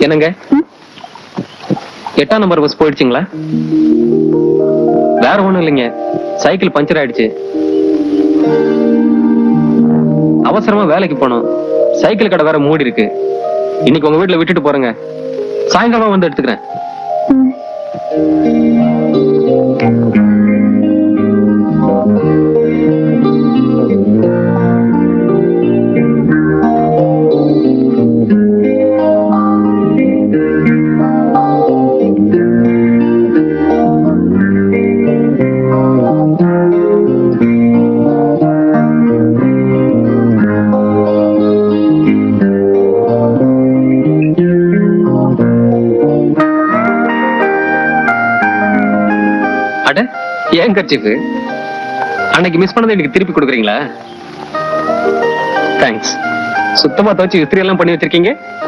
என்னங்க 8ஆம் number bus போயிடுச்சுங்களா? வேற ஒண்ணும் இல்லைங்க, சைக்கிள் பஞ்சர் ஆயிடுச்சு. அவசரமா வேலைக்கு போனோம், சைக்கிள் கடை வேற மூடி இருக்கு. இன்னைக்கு உங்க வீட்டுல விட்டுட்டு போறேங்க, சாயங்காலமா வந்து எடுத்துக்கிறேன். அட, ஏன் கர்ச்சீஃப் அன்னைக்கு மிஸ் பண்ணதை எனக்கு திருப்பி கொடுக்குறீங்களா? தேங்க்ஸ். சுத்தமா துவச்சு இஸ்திரி எல்லாம் பண்ணி வச்சிருக்கீங்க.